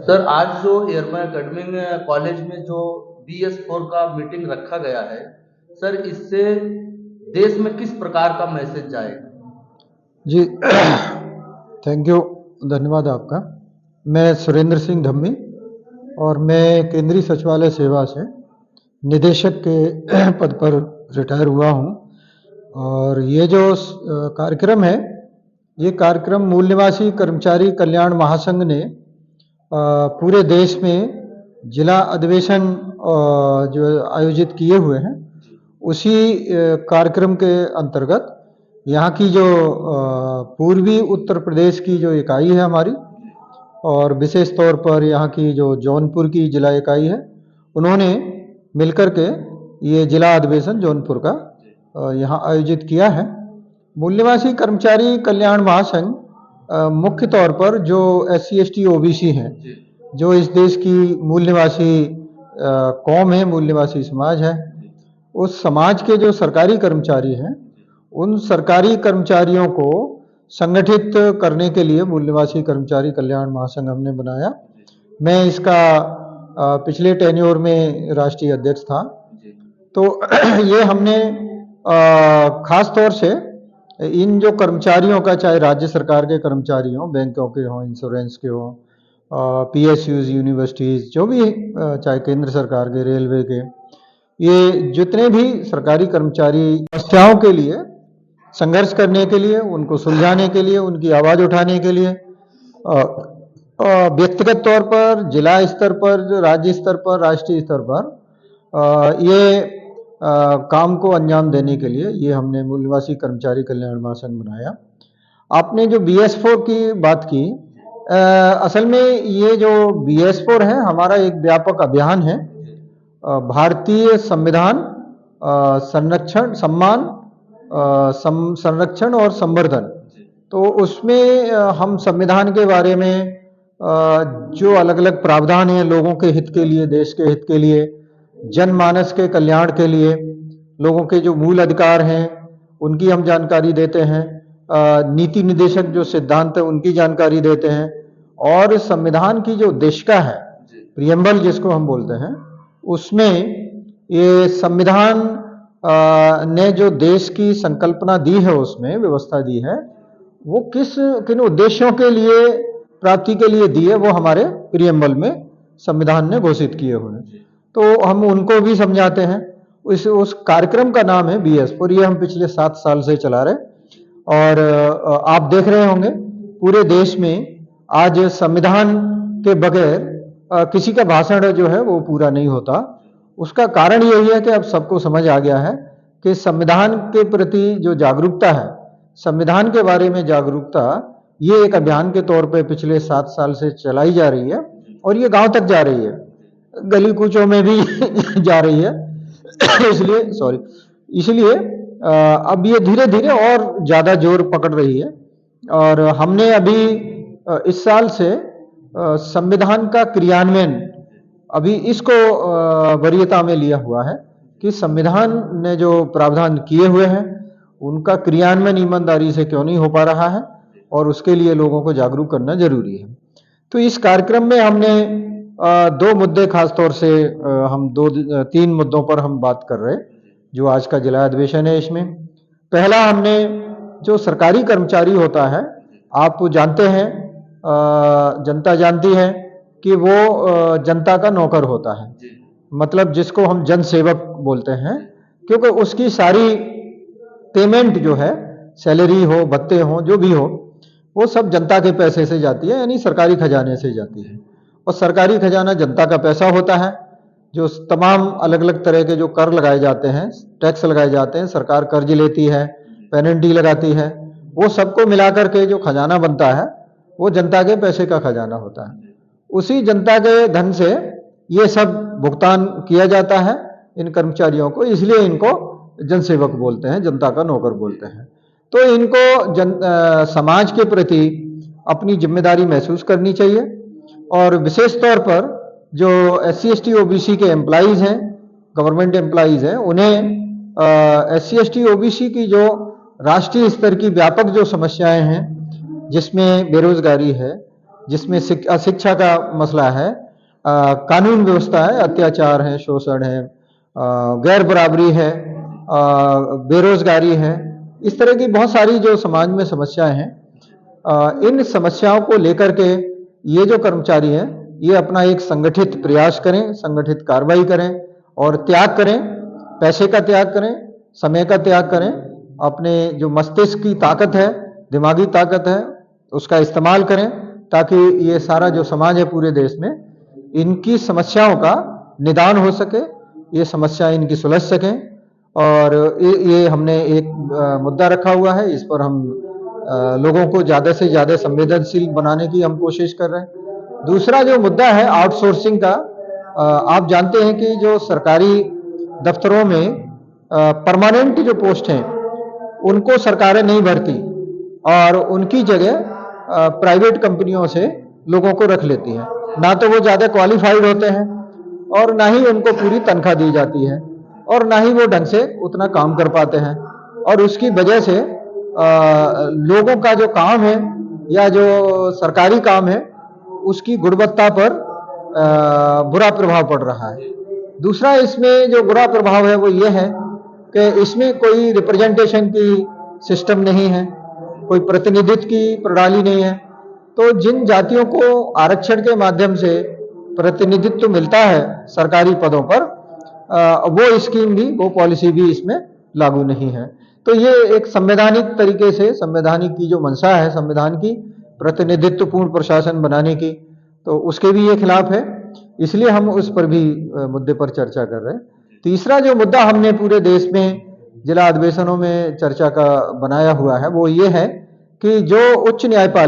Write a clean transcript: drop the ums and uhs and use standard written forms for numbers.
Sir, आज जो airman academy में कॉलेज में जो BS4 का मीटिंग रखा गया है, सर इससे देश में किस प्रकार का मैसेज जाएगा? जी थैंक यू, धन्यवाद आपका। मैं सुरेंद्र सिंह धम्मी और मैं केंद्रीय सचिवालय सेवा से निदेशक के पद पर रिटायर हुआ हूं। और ये जो कार्यक्रम है, ये कार्यक्रम मूल निवासी कर्मचारी कल्याण महासंघ ने पूरे देश में जिला अधिवेशन जो आयोजित किए हुए हैं, उसी कार्यक्रम के अंतर्गत यहाँ की जो पूर्वी उत्तर प्रदेश की जो इकाई है हमारी, और विशेष तौर पर यहाँ की जो जौनपुर की जिला इकाई है, उन्होंने मिलकर के ये जिला अधिवेशन जौनपुर का यहाँ आयोजित किया है। मूल निवासी कर्मचारी कल्याण महासंघ मुख्य तौर पर जो SC ST OBC हैं, जो इस देश की मूल निवासी कौम है, मूल निवासी समाज है, उस समाज के जो सरकारी कर्मचारी हैं, उन सरकारी कर्मचारियों को संगठित करने के लिए मूल निवासी कर्मचारी कल्याण महासंघ हमने बनाया। मैं इसका पिछले टेन्योर में राष्ट्रीय अध्यक्ष था। तो ये हमने खास तौर से इन जो कर्मचारियों का, चाहे राज्य सरकार के कर्मचारी हों, बैंकों के हों, इंश्योरेंस के हों, PSUs, यूनिवर्सिटीज़, जो भी चाहे केंद्र सरकार के, रेलवे के, ये जितने भी सरकारी कर्मचारी समस्याओं के लिए संघर्ष करने के लिए, उनको सुलझाने के लिए, उनकी आवाज़ उठाने के लिए व्यक्तिगत तौर पर, जिला स्तर पर, राज्य स्तर पर, राष्ट्रीय स्तर पर ये काम को अंजाम देने के लिए ये हमने मूल निवासी कर्मचारी कल्याण महासंघ बनाया। आपने जो BS4 की बात की, असल में ये जो BS4 है, हमारा एक व्यापक अभियान है, भारतीय संविधान संरक्षण, सम्मान, संरक्षण और संवर्धन। तो उसमें हम संविधान के बारे में जो अलग अलग प्रावधान हैं लोगों के हित के लिए, देश के हित के लिए, जनमानस के कल्याण के लिए, लोगों के जो मूल अधिकार हैं उनकी हम जानकारी देते हैं, नीति निदेशक जो सिद्धांत है उनकी जानकारी देते हैं, और संविधान की जो उद्देशिका है, प्रियम्बल जिसको हम बोलते हैं, उसमें ये संविधान ने जो देश की संकल्पना दी है, उसमें व्यवस्था दी है, वो किन उद्देश्यों के लिए, प्राप्ति के लिए दी है, वो हमारे प्रियम्बल में संविधान ने घोषित किए हुए हैं। तो हम उनको भी समझाते हैं। उस कार्यक्रम का नाम है BS4। ये हम पिछले 7 साल से चला रहे, और आप देख रहे होंगे पूरे देश में आज संविधान के बगैर किसी का भाषण जो है वो पूरा नहीं होता। उसका कारण यही है कि अब सबको समझ आ गया है कि संविधान के प्रति जो जागरूकता है, संविधान के बारे में जागरूकता, ये एक अभियान के तौर पे पिछले 7 साल से चलाई जा रही है, और ये गांव तक जा रही है, गली कूचों में भी जा रही है। इसलिए अब ये धीरे धीरे और ज़्यादा जोर पकड़ रही है। और हमने अभी इस साल से संविधान का क्रियान्वयन अभी इसको वरीयता में लिया हुआ है कि संविधान ने जो प्रावधान किए हुए हैं उनका क्रियान्वयन ईमानदारी से क्यों नहीं हो पा रहा है, और उसके लिए लोगों को जागरूक करना जरूरी है। तो इस कार्यक्रम में हमने 2 मुद्दे खास तौर से, हम 3 मुद्दों पर हम बात कर रहे हैं जो आज का जिला अधिवेशन है। इसमें पहला, हमने जो सरकारी कर्मचारी होता है, आप जानते हैं, जनता जानती है कि वो जनता का नौकर होता है, मतलब जिसको हम जन सेवक बोलते हैं, क्योंकि उसकी सारी पेमेंट जो है, सैलरी हो, भत्ते हो, जो भी हो, वो सब जनता के पैसे से जाती है, यानी सरकारी खजाने से जाती है। और सरकारी खजाना जनता का पैसा होता है। जो तमाम अलग अलग तरह के जो कर लगाए जाते हैं, टैक्स लगाए जाते हैं, सरकार कर्ज लेती है, पेनल्टी लगाती है, वो सबको मिलाकर के जो खजाना बनता है वो जनता के पैसे का खजाना होता है। उसी जनता के धन से ये सब भुगतान किया जाता है इन कर्मचारियों को, इसलिए इनको जनसेवक बोलते हैं, जनता का नौकर बोलते हैं। तो इनको समाज के प्रति अपनी जिम्मेदारी महसूस करनी चाहिए, और विशेष तौर पर जो SC ST OBC के एम्प्लॉइज हैं, गवर्नमेंट एम्प्लॉइज हैं, उन्हें SC ST OBC की जो राष्ट्रीय स्तर की व्यापक जो समस्याएं हैं, जिसमें बेरोजगारी है, जिसमें अशिक्षा का मसला है, कानून व्यवस्था है, अत्याचार है, शोषण है, गैर बराबरी है, बेरोजगारी है, इस तरह की बहुत सारी जो समाज में समस्याएं हैं, इन समस्याओं को लेकर के ये जो कर्मचारी हैं ये अपना एक संगठित प्रयास करें, संगठित कार्रवाई करें और त्याग करें, पैसे का त्याग करें, समय का त्याग करें, अपने जो मस्तिष्क की ताकत है, दिमागी ताकत है, उसका इस्तेमाल करें, ताकि ये सारा जो समाज है पूरे देश में इनकी समस्याओं का निदान हो सके, ये समस्या इनकी सुलझ सकें। और ये हमने एक मुद्दा रखा हुआ है, इस पर हम लोगों को ज़्यादा से ज़्यादा संवेदनशील बनाने की हम कोशिश कर रहे हैं। दूसरा जो मुद्दा है आउटसोर्सिंग का, आप जानते हैं कि जो सरकारी दफ्तरों में परमानेंट जो पोस्ट हैं उनको सरकारें नहीं भरती और उनकी जगह प्राइवेट कंपनियों से लोगों को रख लेती हैं। ना तो वो ज़्यादा क्वालिफाइड होते हैं और ना ही उनको पूरी तनख्वाह दी जाती है और ना ही वो ढंग से उतना काम कर पाते हैं, और उसकी वजह से लोगों का जो काम है या जो सरकारी काम है उसकी गुणवत्ता पर बुरा प्रभाव पड़ रहा है। दूसरा इसमें जो बुरा प्रभाव है वो ये है कि इसमें कोई रिप्रेजेंटेशन की सिस्टम नहीं है, कोई प्रतिनिधित्व की प्रणाली नहीं है। तो जिन जातियों को आरक्षण के माध्यम से प्रतिनिधित्व मिलता है सरकारी पदों पर, वो स्कीम भी, वो पॉलिसी भी इसमें लागू नहीं है। तो ये एक संवैधानिक तरीके से, संवैधानिक की जो मंशा है संविधान की, प्रतिनिधित्वपूर्ण प्रशासन बनाने की, तो उसके भी ये खिलाफ है, इसलिए हम उस पर भी मुद्दे पर चर्चा कर रहे हैं। तीसरा जो मुद्दा हमने पूरे देश में जिला अधिवेशनों में चर्चा का बनाया हुआ है वो ये है कि जो उच्च न्यायपालिका